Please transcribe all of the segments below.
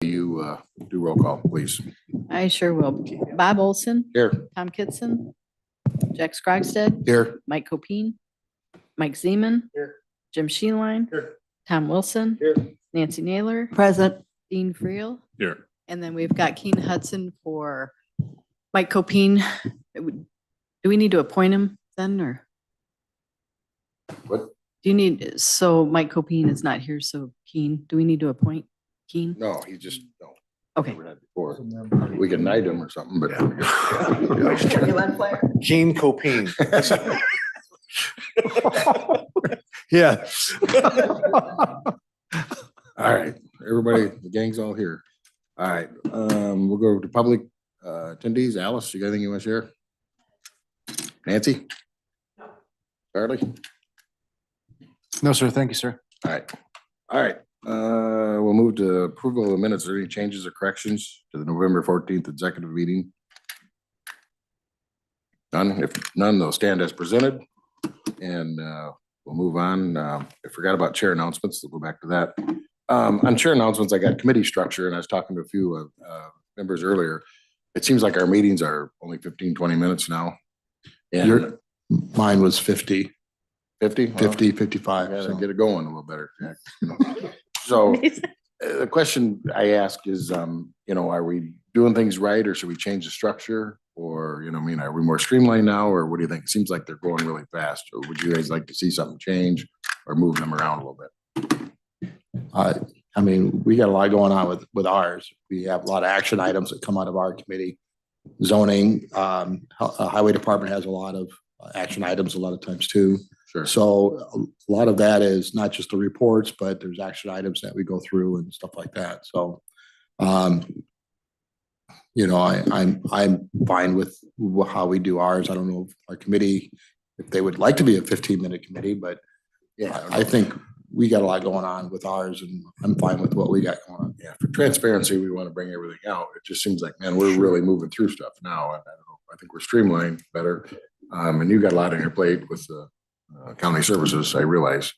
You do roll call, please. I sure will. Bob Olson, Here. Tom Kitson, Jack Scrogstead, Here. Mike Copine, Mike Zeman, Here. Jim Sheeline, Here. Tom Wilson, Here. Nancy Naylor, Present. Dean Friel, Here. and then we've got Keen Hudson for Mike Copine. Do we need to appoint him then, or What? do you need, so Mike Copine is not here, so Keen, do we need to appoint Keen? No, he just, no. Okay. Never had before. We can knight him or something, but. Gene Copine. Yeah. All right, everybody, the gang's all here. All right, we'll go to public attendees. Alice, you got anything you want to share? Nancy? Charlie? No, sir. Thank you, sir. All right, all right. We'll move to approval of the minutes. Are there any changes or corrections to the November 14th executive meeting? None. If none, they'll stand as presented. And we'll move on. I forgot about chair announcements. We'll go back to that. On chair announcements, I got committee structure, and I was talking to a few members earlier. It seems like our meetings are only 15, 20 minutes now. And Mine was 50, 50? 50, 55. Gotta So. get it going a little better, Jack. So the question I ask is, are we doing things right, or should we change the structure? Or, are we more streamlined now, or what do you think? It seems like they're going really fast. Or would you guys like to see something change or move them around a little bit? We got a lot going on with ours. We have a lot of action items that come out of our committee. Zoning, highway department has a lot of action items a lot of times too. Sure. So a lot of that is not just the reports, but there's action items that we go through and stuff like that. So, I'm fine with how we do ours. I don't know if our committee, if they would like to be a 15-minute committee, but Yeah, I think we got a lot going on with ours, and I'm fine with what we got going on. Yeah, for transparency, we want to bring everything out. It just seems like, man, we're really moving through stuff now. I don't know. I think we're streamlined better. And you got a lot on your plate with county services, I realize.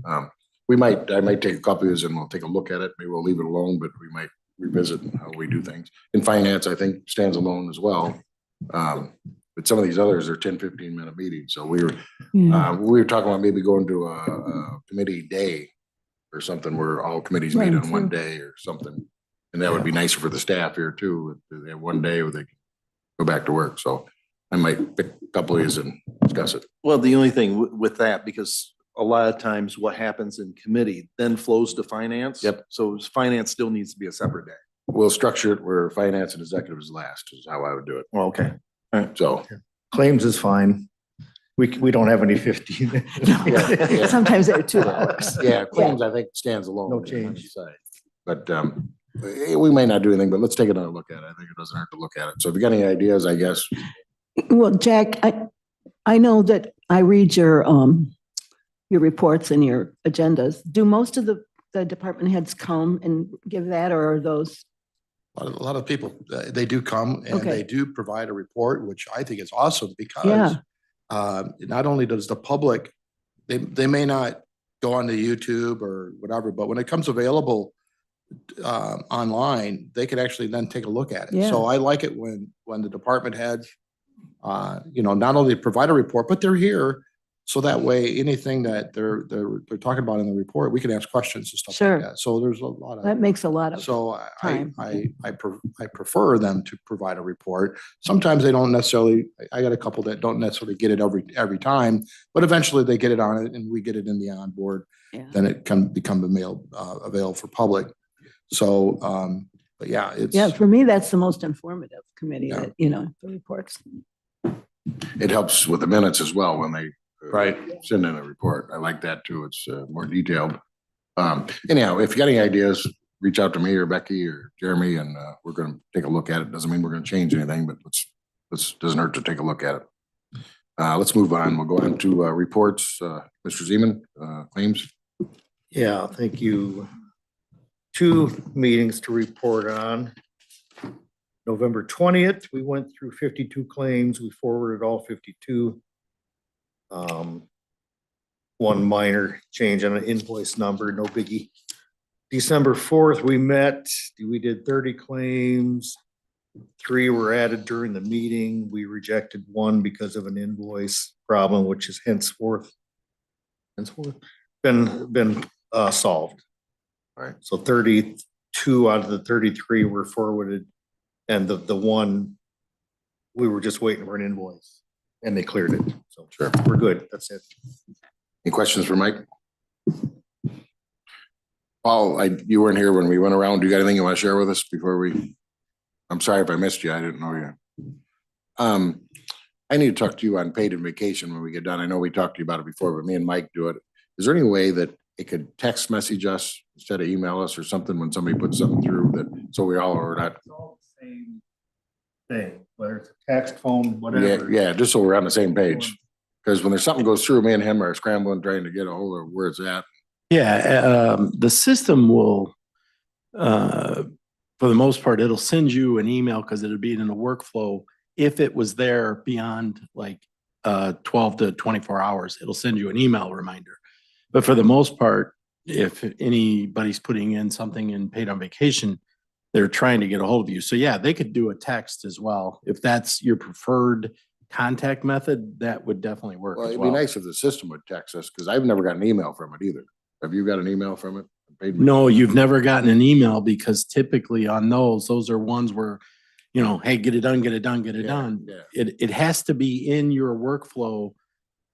I might take a copy of this and we'll take a look at it. Maybe we'll leave it alone, but we might revisit how we do things. In finance, I think stands alone as well. But some of these others are 10, 15-minute meetings. So we were talking about maybe going to a committee day or something where all committees meet on one day or something. And that would be nicer for the staff here too. They have one day where they can go back to work. So I might pick a couple of these and discuss it. Well, the only thing with that, because a lot of times what happens in committee then flows to finance. Yep. So finance still needs to be a separate day. We'll structure it where finance and executive is last is how I would do it. Well, okay. So Claims is fine. We don't have any 15. Sometimes they're 2 hours. yeah, claims I think stands alone. No change. But we may not do anything, but let's take another look at it. I think it doesn't hurt to look at it. So if you got any ideas, I guess. Well, Jack, I know that I read your reports and your agendas. Do most of the department heads come and give that, or are those? A lot of people, they do come and Okay. they do provide a report, which I think is awesome because not only does the public, they may not go onto YouTube or whatever, but when it comes available online, they can actually then take a look at it. Yeah. So I like it when the department heads, not only provide a report, but they're here. So that way, anything that they're talking about in the report, we can ask questions and stuff Sure. like that. So there's a lot of. That makes a lot of. So time. I prefer them to provide a report. Sometimes they don't necessarily, I got a couple that don't necessarily get it every time, but eventually they get it on it and we get it in the onboard. Yeah. Then it can become available for public. So, but yeah, it's. Yeah, for me, that's the most informative committee, Yeah. that, the reports. It helps with the minutes as well when they Right. send in a report. I like that too. It's more detailed. Anyhow, if you got any ideas, reach out to me or Becky or Jeremy, and we're going to take a look at it. Doesn't mean we're going to change anything, but let's doesn't hurt to take a look at it. Let's move on. We'll go on to reports. Mr. Zeman, claims. Yeah, thank you. 2 meetings to report on. November 20th, we went through 52 claims. We forwarded all 52. One minor change on an invoice number, no biggie. December 4th, we met, we did 30 claims. 3 were added during the meeting. We rejected 1 because of an invoice problem, which is henceforth been solved. All right. So 32 out of the 33 were forwarded, and the 1, we were just waiting for an invoice, and they cleared it. So Sure. we're good. That's it. Any questions for Mike? Paul, you weren't here when we went around. Do you got anything you want to share with us before I'm sorry if I missed you. I didn't know you. I need to talk to you on paid and vacation when we get done. I know we talked to you about it before, but me and Mike do it. Is there any way that it could text message us instead of email us or something when somebody puts something through that, so we all are not? It's all the same thing, whether it's a text, phone, Yeah, whatever. yeah, just so we're on the same page. Because when there's something goes through, me and him are scrambling, trying to get a hold of where it's at. Yeah, the system will, for the most part, it'll send you an email because it'll be in the workflow. If it was there beyond like 12 to 24 hours, it'll send you an email reminder. But for the most part, if anybody's putting in something in paid on vacation, they're trying to get a hold of you. So yeah, they could do a text as well. If that's your preferred contact method, that would definitely work Well, as it'd be well. nice if the system would text us, because I've never got an email from it either. Have you got an email from it? Paid- No, you've never gotten an email because typically on those are ones where, you know, hey, get it done, get it done, get it Yeah, done. yeah. It has to be in your workflow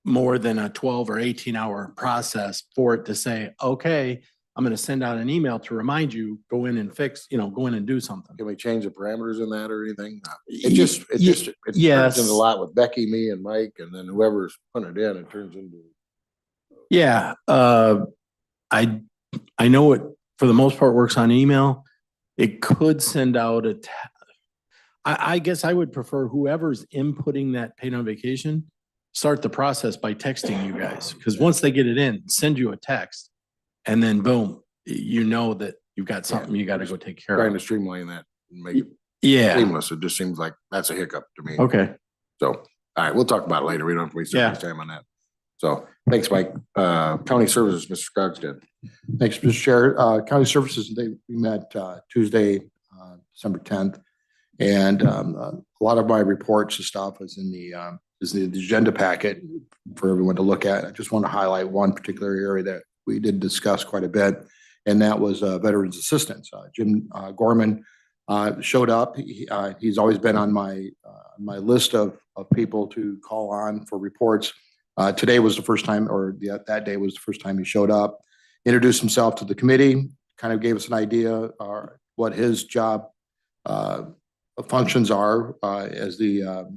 more than a 12 or 18-hour process for it to say, okay, I'm going to send out an email to remind you, go in and fix, go in and do something. Can we change the parameters in that or anything? No. Ye- It yes. turns into a lot with Becky, me and Mike, and then whoever's putting it in, it turns into. Yeah, I know it for the most part works on email. It could send out I guess I would prefer whoever's inputting that paid on vacation, start the process by texting you guys. Because once they get it in, send you a text, and then boom, you know that you've got something you got to go take care Trying to of. streamline that and make it Yeah. seamless. It just seems like that's a hiccup to me. Okay. So, all right, we'll talk about it later. We don't have to waste Yeah. anybody's time on that. So, thanks, Mike. County Services, Mr. Scogstad. Thanks, Mr. Chair. County Services, we met Tuesday, December 10th. And a lot of my reports and stuff is in the agenda packet for everyone to look at. I just want to highlight one particular area that we did discuss quite a bit, and that was veterans assistance. Jim Gorman showed up. He's always been on my list of people to call on for reports. Today was the first time, or that day was the first time he showed up, introduced himself to the committee, kind of gave us an idea what his job functions are as the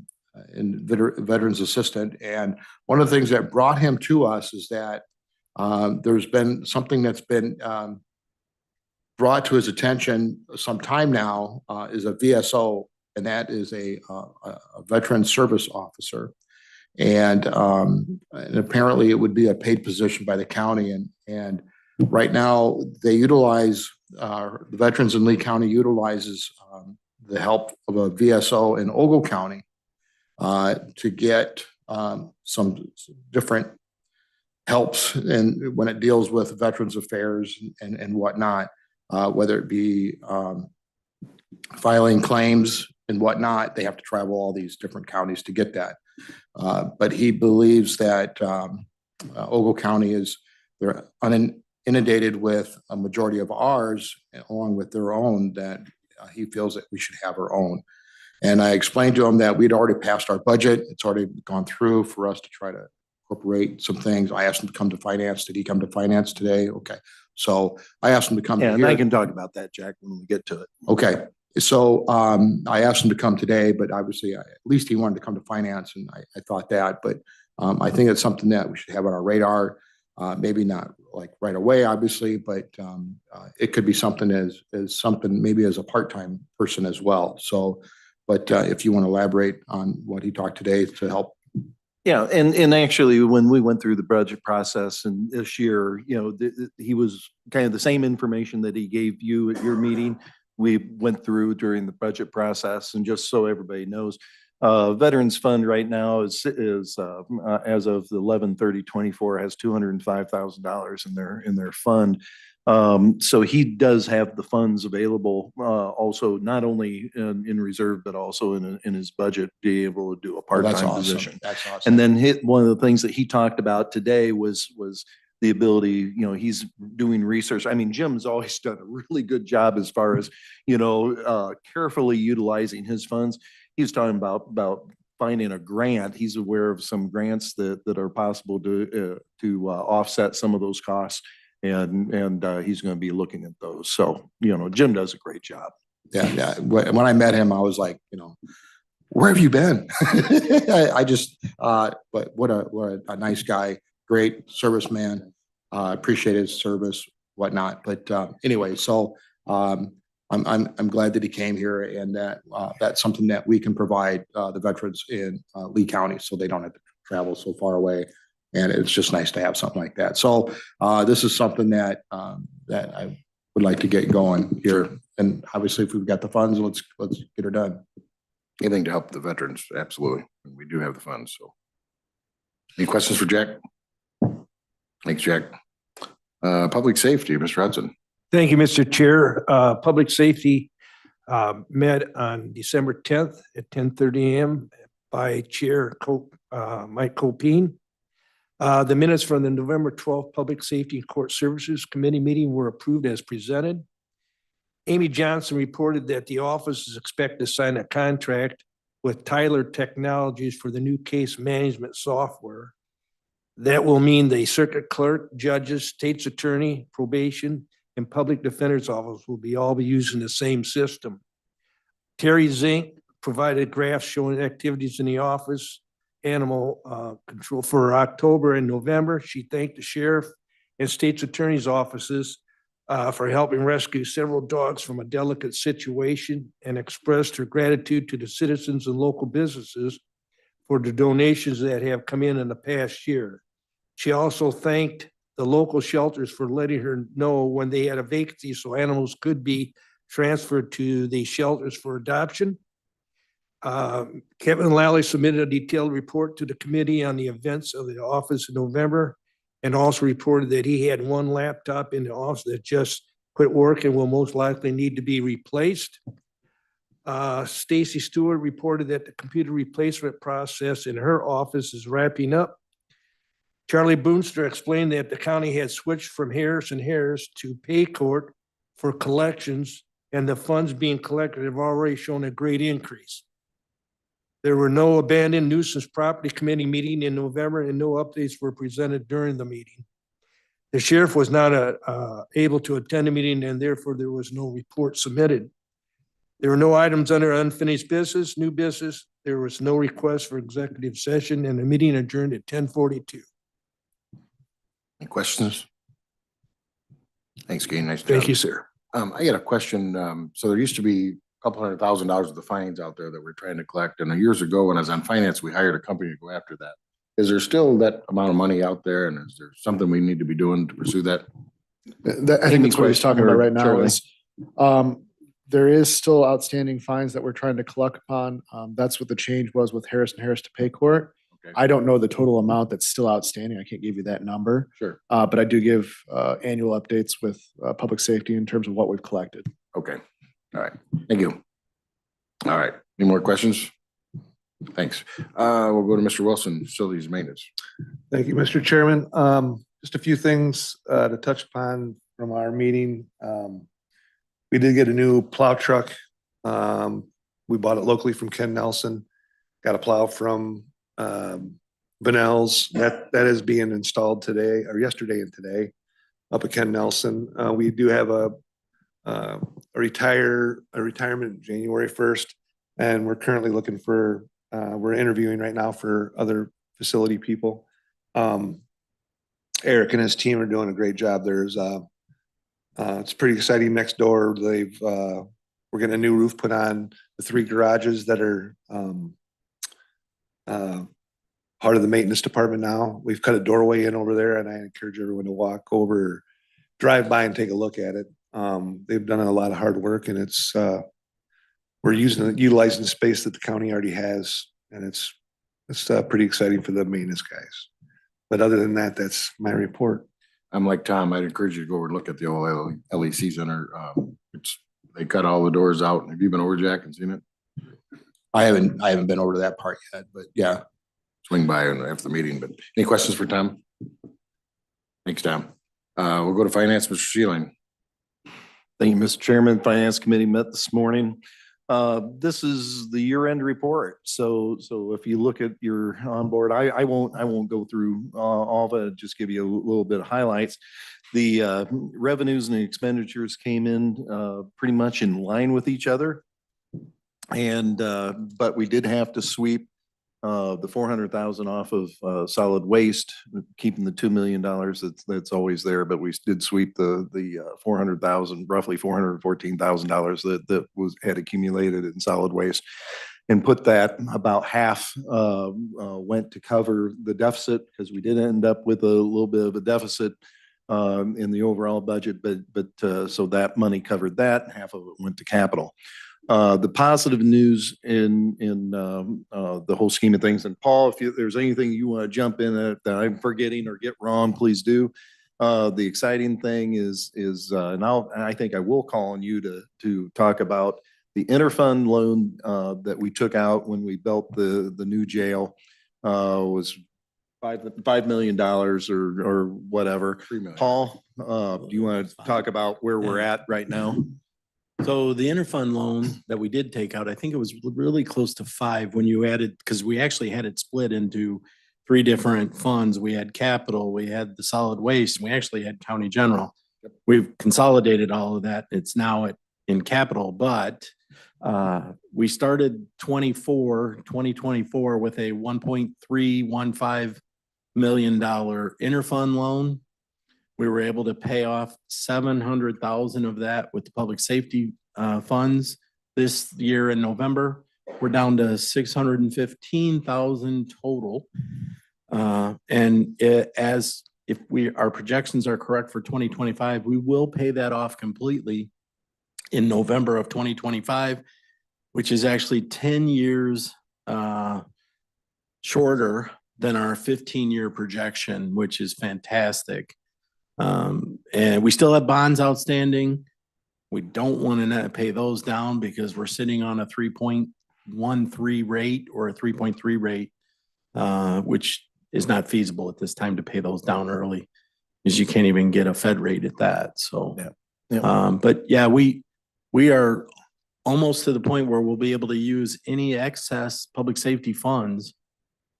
veterans assistant. And one of the things that brought him to us is that there's been something that's been brought to his attention some time now is a VSO, and that is a veteran service officer. And apparently it would be a paid position by the county. And right now they utilize, the veterans in Lee County utilizes the help of a VSO in Ogle County to get some different helps and when it deals with veterans affairs and whatnot, whether it be filing claims and whatnot. They have to travel all these different counties to get that. But he believes that Ogle County they're inundated with a majority of ours, along with their own, that he feels that we should have our own. And I explained to him that we'd already passed our budget. It's already gone through for us to try to incorporate some things. I asked him to come to finance. Did he come to finance today? Okay. So I asked him to come. Yeah, to and I here. can talk about that, Jack, when we get to it. Okay. So I asked him to come today, but obviously at least he wanted to come to finance, and I thought that, but I think it's something that we should have on our radar. Maybe not like right away, obviously, but it could be something as something maybe as a part-time person as well. So, but if you want to elaborate on what he talked today to help. Yeah, and actually, when we went through the budget process and this year, he was kind of the same information that he gave you at your meeting. We went through during the budget process, and just so everybody knows, Veterans Fund right now is as of the 11/30/24 has $205,000 in their fund. So he does have the funds available, also not only in reserve, but also in his budget, be able to do a Well, that's part-time awesome. position. That's awesome. And then one of the things that he talked about today was the ability, he's doing research. I mean, Jim's always done a really good job as far as, carefully utilizing his funds. He was talking about finding a grant. He's aware of some grants that are possible to offset some of those costs. And he's going to be looking at those. So, Jim does a great job. Yeah, yeah. When I met him, I was like, where have you been? But what a nice guy, great serviceman. Appreciate his service, whatnot. But anyway, so I'm glad that he came here, and that that's something that we can provide the veterans in Lee County, so they don't have to travel so far away. And it's just nice to have something like that. So this is something that I would like to get going here. And obviously, if we've got the funds, let's get her done. Anything to help the veterans, absolutely. We do have the funds, so. Any questions for Jack? Thanks, Jack. Public safety, Mr. Hudson. Thank you, Mr. Chair. Public Safety met on December 10th at 10:30 a.m. by Chair Mike Copine. The minutes from the November 12th Public Safety and Court Services Committee meeting were approved as presented. Amy Johnson reported that the office is expected to sign a contract with Tyler Technologies for the new case management software. That will mean the circuit clerk, judges, state's attorney, probation, and public defender's office will all be using the same system. Terry Zink provided graphs showing activities in the office, animal control for October and November. She thanked the sheriff and state's attorney's offices for helping rescue several dogs from a delicate situation, and expressed her gratitude to the citizens and local businesses for the donations that have come in the past year. She also thanked the local shelters for letting her know when they had a vacancy so animals could be transferred to the shelters for adoption. Kevin Lally submitted a detailed report to the committee on the events of the office in November, and also reported that he had one laptop in the office that just quit working and will most likely need to be replaced. Stacy Stewart reported that the computer replacement process in her office is wrapping up. Charlie Boonster explained that the county had switched from Harris and Harris to Paycort for collections, and the funds being collected have already shown a great increase. There were no abandoned nuisance property committee meeting in November, and no updates were presented during the meeting. The sheriff was not able to attend the meeting, and therefore there was no report submitted. There were no items under unfinished business, new business. There was no request for executive session, and the meeting adjourned at 10:42. Any questions? Thanks, Gain. Nice job. Thank you, sir. I got a question. So there used to be a couple $100,000 of the fines out there that we're trying to collect. And years ago, when I was on finance, we hired a company to go after that. Is there still that amount of money out there? And is there something we need to be doing to pursue that? I think that's what he's talking about right now Charlie. is, there is still outstanding fines that we're trying to collect upon. That's what the change was with Harris and Harris to Paycort. Okay. I don't know the total amount that's still outstanding. I can't give you that number. Sure. But I do give annual updates with public safety in terms of what we've collected. Okay. All right. Thank you. All right. Any more questions? Thanks. We'll go to Mr. Wilson, Facilities Maintenance. Thank you, Mr. Chairman. Just a few things to touch upon from our meeting. We did get a new plow truck. We bought it locally from Ken Nelson. Got a plow from Benell's. That is being installed today or yesterday and today up at Ken Nelson. We do have a retirement January 1st, and we're currently looking for we're interviewing right now for other facility people. Eric and his team are doing a great job. There's it's pretty exciting next door. We're getting a new roof put on the 3 garages that are part of the maintenance department now. We've cut a doorway in over there, and I encourage everyone to walk over, drive by and take a look at it. They've done a lot of hard work, and it's we're utilizing the space that the county already has, and it's pretty exciting for the maintenance guys. But other than that, that's my report. I'm like Tom, I'd encourage you to go over and look at the old LEC Center. They cut all the doors out. Have you been over, Jack, and seen it? I haven't been over to that part yet, but yeah. Swing by after the meeting, but any questions for Tom? Thanks, Tom. We'll go to finance, Mr. Sheeling. Thank you, Mr. Chairman. Finance Committee met this morning. This is the year-end report. So if you look at your onboard, I won't go through all of it, just give you a little bit of highlights. The revenues and the expenditures came in pretty much in line with each other. And but we did have to sweep the 400,000 off of solid waste, keeping the $2 million that's always there. But we did sweep the 400,000, roughly $414,000 that had accumulated in solid waste, and put that about half went to cover the deficit, because we did end up with a little bit of a deficit in the overall budget. But so that money covered that, and half of it went to capital. The positive news in the whole scheme of things, and Paul, if there's anything you want to jump in that I'm forgetting or get wrong, please do. The exciting thing is, and I think I will call on you to talk about the interfund loan that we took out when we built the new jail. Was $5 million or whatever. $3 million. Paul, do you want to talk about where we're at right now? So the interfund loan that we did take out, I think it was really close to 5 when you added, because we actually had it split into 3 different funds. We had capital, we had the solid waste, and we actually had county general. We've consolidated all of that. It's now in capital, but we started 2024 with a $1.315 million interfund loan. We were able to pay off 700,000 of that with the public safety funds this year in November. We're down to 615,000 total. And as if our projections are correct for 2025, we will pay that off completely in November of 2025, which is actually 10 years shorter than our 15-year projection, which is fantastic. And we still have bonds outstanding. We don't want to pay those down because we're sitting on a 3.13 rate or a 3.3 rate, which is not feasible at this time to pay those down early, because you can't even get a Fed rate at that. So, but yeah, we are almost to the point where we'll be able to use any excess public safety funds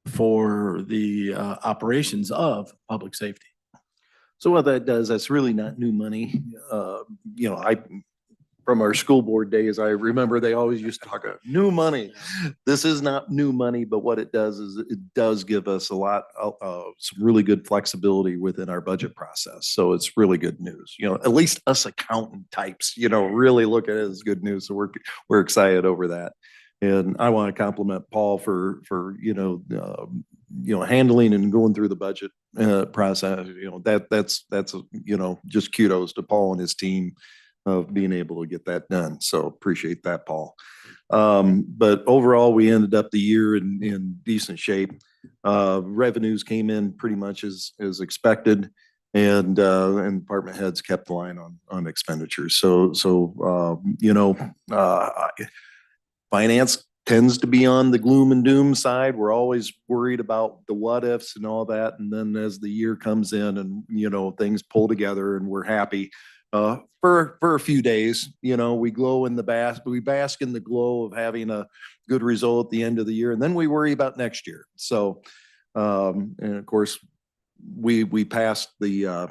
for the operations of public safety. So what that does, that's really not new money. From our school board days, I remember they always used to talk about new money. This is not new money, but what it does is it does give us a lot of some really good flexibility within our budget process. So it's really good news. At least us accountant types, really look at it as good news. So we're excited over that. And I want to compliment Paul for handling and going through the budget process. That's just kudos to Paul and his team of being able to get that done. So appreciate that, Paul. But overall, we ended up the year in decent shape. Revenues came in pretty much as expected, and department heads kept the line on expenditures. Finance tends to be on the gloom and doom side. We're always worried about the what ifs and all that. And then as the year comes in and, things pull together and we're happy for a few days, we glow in we bask in the glow of having a good result at the end of the year. And then we worry about next year. So, and of course, we passed the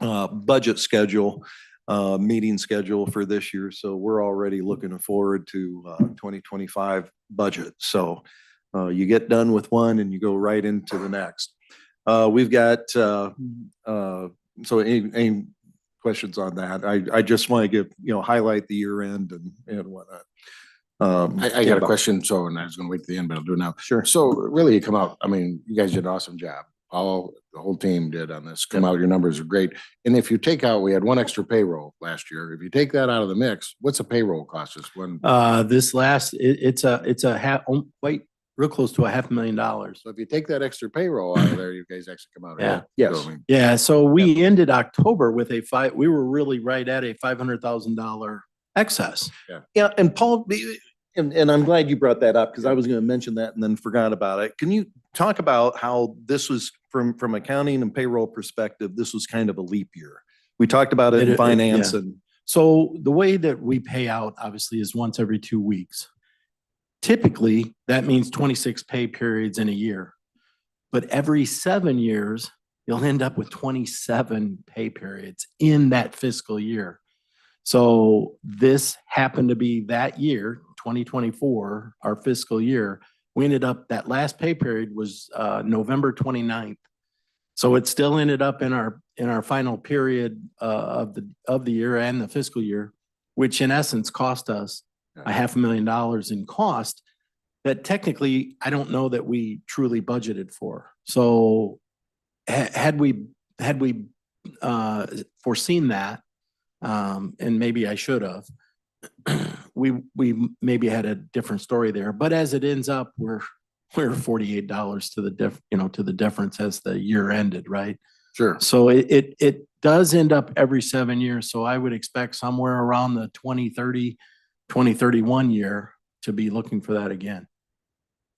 budget schedule, meeting schedule for this year. So we're already looking forward to 2025 budget. So you get done with one and you go right into the next. We've got, so any questions on that? I just want to highlight the year end and whatnot. I got a question. So, and I was going to wait to the end, but I'll do it now. Sure. So really you come out, you guys did an awesome job. All the whole team did on this. Come out, your numbers are great. And if you take out, we had one extra payroll last year. If you take that out of the mix, what's a payroll cost us? It's a real close to $500,000. So if you take that extra payroll out of there, you guys actually come out. Yeah. ahead. Yes. So, I mean, Yeah, so we ended October with we were really right at a $500,000 excess. Yeah, and Paul, and I'm glad you brought that up because I was going to mention that and then forgot about it. Can you talk about how this was from accounting and payroll perspective, this was kind of a leap year? We talked about it in finance yeah. and So the way that we pay out obviously is once every 2 weeks. Typically, that means 26 pay periods in a year. But every 7 years, you'll end up with 27 pay periods in that fiscal year. So this happened to be that year, 2024, our fiscal year. We ended up, that last pay period was November 29th. So it still ended up in our final period of the year and the fiscal year, which in essence cost us $500,000 in cost that technically I don't know that we truly budgeted for. So had we foreseen that, and maybe I should have, we maybe had a different story there. But as it ends up, we're $48 to the difference as the year ended, right? sure. So it does end up every 7 years. So I would expect somewhere around the 2030, 2031 year to be looking for that again.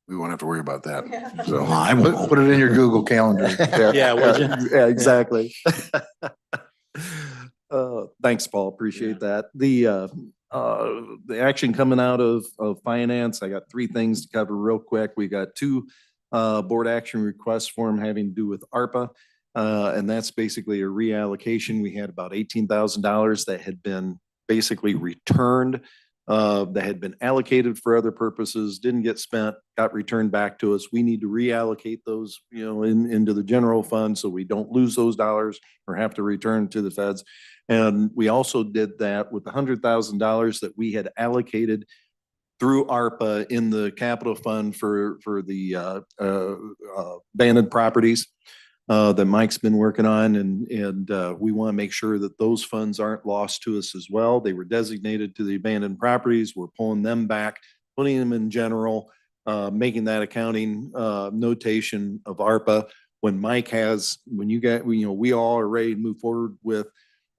We won't have to worry about that. So I won't. Put it in your Google Calendar. Yeah, would you? Yeah, exactly. Thanks, Paul. Appreciate that. The action coming out of finance, I got 3 things to cover real quick. We got 2 board action requests for them having to do with ARPA. And that's basically a reallocation. We had about $18,000 that had been basically returned, that had been allocated for other purposes, didn't get spent, got returned back to us. We need to reallocate those, into the general fund so we don't lose those dollars or have to return to the feds. And we also did that with the $100,000 that we had allocated through ARPA in the capital fund for the abandoned properties that Mike's been working on. And we want to make sure that those funds aren't lost to us as well. They were designated to the abandoned properties. We're pulling them back, putting them in general, making that accounting notation of ARPA. When we all are ready to move forward with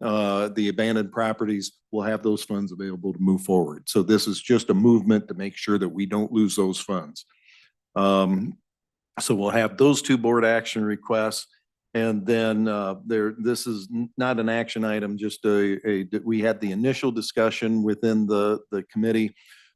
the abandoned properties, we'll have those funds available to move forward. So this is just a movement to make sure that we don't lose those funds. So we'll have those 2 board action requests. And then this is not an action item, just we had the initial discussion within the committee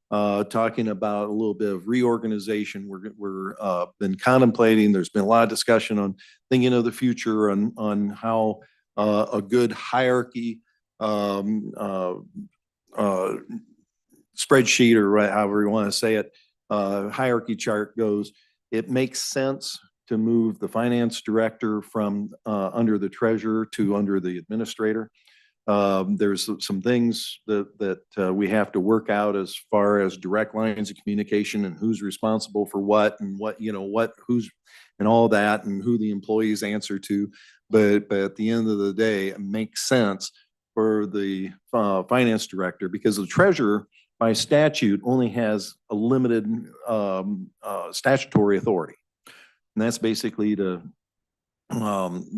talking about a little bit of reorganization. We're been contemplating, there's been a lot of discussion on thinking of the future on how a good hierarchy spreadsheet, or however you want to say it, hierarchy chart goes. It makes sense to move the finance director from under the treasurer to under the administrator. There's some things that we have to work out as far as direct lines of communication and who's responsible for what and who's and all that and who the employees answer to. But at the end of the day, it makes sense for the finance director, because the treasurer by statute only has a limited statutory authority. And that's basically to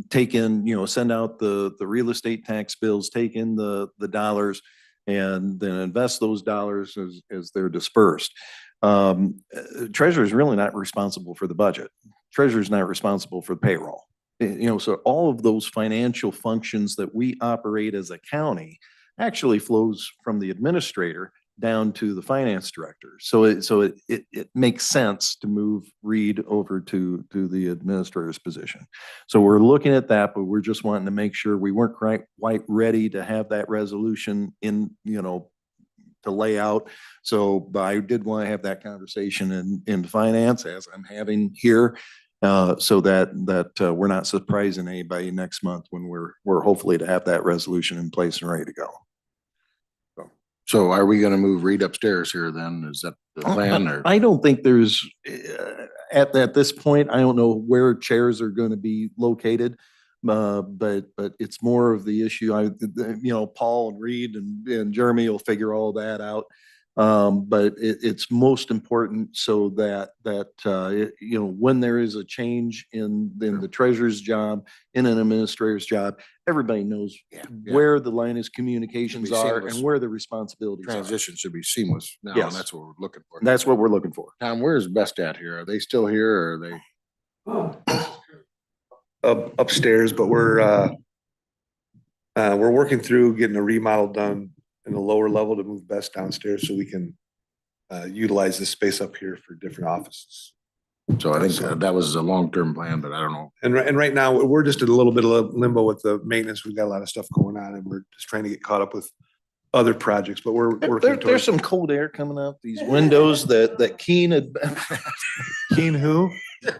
take in, send out the real estate tax bills, take in the dollars, and then invest those dollars as they're dispersed. Treasurer is really not responsible for the budget. Treasurer is not responsible for payroll. So all of those financial functions that we operate as a county actually flows from the administrator down to the finance director. So it makes sense to move Reed over to the administrator's position. So we're looking at that, but we're just wanting to make sure we weren't quite ready to have that resolution in, to lay out. So I did want to have that conversation in finance as I'm having here, so that we're not surprising anybody next month when we're hopefully to have that resolution in place and ready to go. So are we gonna move Reed upstairs here then? Is that the plan, or? I don't think there's, at this point, I don't know where chairs are going to be located. But it's more of the issue. Paul and Reed and Jeremy will figure all that out. But it's most important so that, when there is a change in the treasurer's job, in an administrator's job, everybody knows Yeah. where the line is communications Should be are seamless. and where the responsibilities are. Transition should be seamless now, Yes. and that's what we're looking for. That's what we're looking for. Tom, where's Best at here? Are they still here or are they? Upstairs, but we're working through getting a remodel done in the lower level to move Best downstairs so we can utilize this space up here for different offices. So I think that was a long-term plan, but I don't know. And right now, we're just in a little bit of limbo with the maintenance. We've got a lot of stuff going on and we're just trying to get caught up with other projects, but we're working There's towards. some cold air coming out these windows that Keen had. Keen who? Put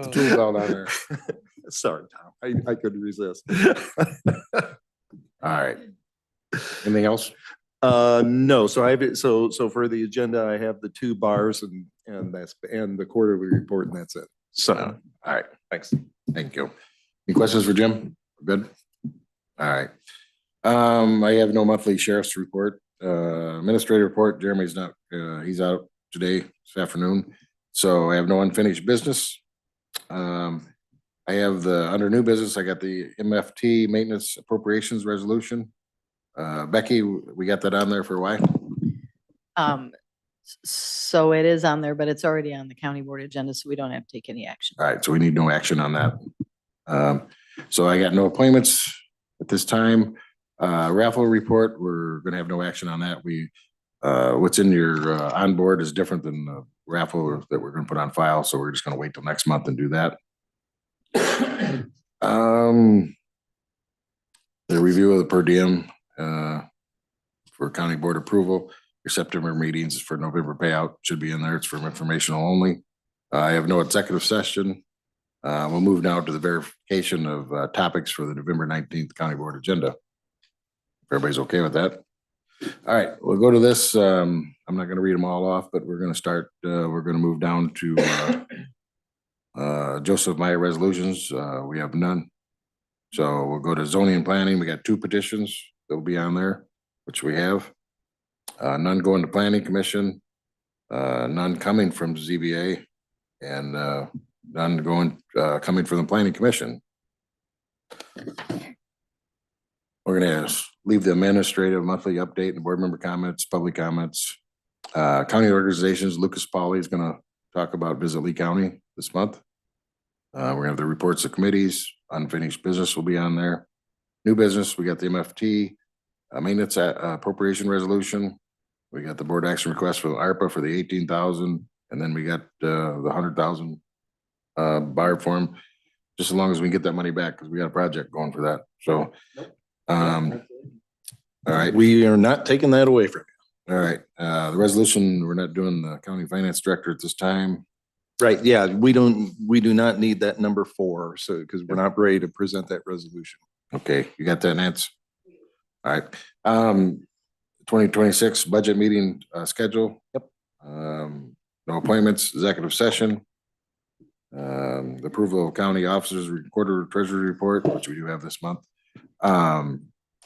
the tool belt on there. Sorry, Tom, I couldn't resist. All right. Anything else? No, so I have it, so for the agenda, I have the 2 bars and the quarterly report and that's it. So, All right, thanks. Thank you. Any questions for Jim? Good? All right. I have no monthly sheriff's report. Administrative report, Jeremy's not, he's out today, this afternoon. So I have no unfinished business. I have under new business, I got the MFT maintenance appropriations resolution. Becky, we got that on there for why? So it is on there, but it's already on the county board agenda, so we don't have to take any action. All right, so we need no action on that. So I got no appointments at this time. Raffle report, we're gonna have no action on that. What's in your onboard is different than the raffle that we're gonna put on file, so we're just gonna wait till next month and do that. The review of the per diem for county board approval. Your September meetings is for November payout, should be in there. It's for informational only. I have no executive session. We'll move now to the verification of topics for the November 19th county board agenda. Everybody's okay with that? All right, we'll go to this. I'm not gonna read them all off, but we're gonna start, we're gonna move down to Joseph Meyer resolutions. We have none. So we'll go to zoning and planning. We got 2 petitions that will be on there, which we have. None going to planning commission, none coming from ZBA, and none going, coming from the planning commission. We're gonna leave the administrative monthly update and board member comments, public comments. County organizations, Lucas Pauley is gonna talk about Visit Lee County this month. We're gonna have the reports of committees, unfinished business will be on there. New business, we got the MFT, maintenance appropriation resolution. We got the board action request for the ARPA for the 18,000, and then we got the 100,000 bar form. Just as long as we can get that money back, because we got a project going for that. So, all right. we are not taking that away from All right, the resolution, we're not doing the county finance director at this time. you. Right, yeah, we do not need that number 4, so, because we're not ready to present that resolution. Okay, you got that, Nance? All right, 2026 budget meeting schedule. Yep. No appointments, executive session. The approval of county officers quarter treasury report, which we do have this month. The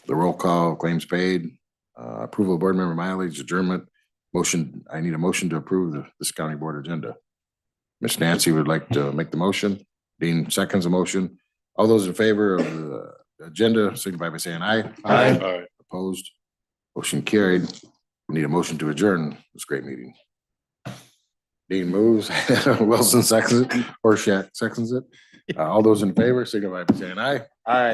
roll call, claims paid, approval of board member mileage, adjournment, motion. I need a motion to approve this county board agenda. Miss Nancy would like to make the motion. Dean seconds the motion. All those in favor of the agenda, signify by saying aye. Aye. Opposed? Motion carried. We need a motion to adjourn this great meeting. Dean moves, Wilson seconds it, Horshak seconds it. All those in favor, signify by saying aye. Aye.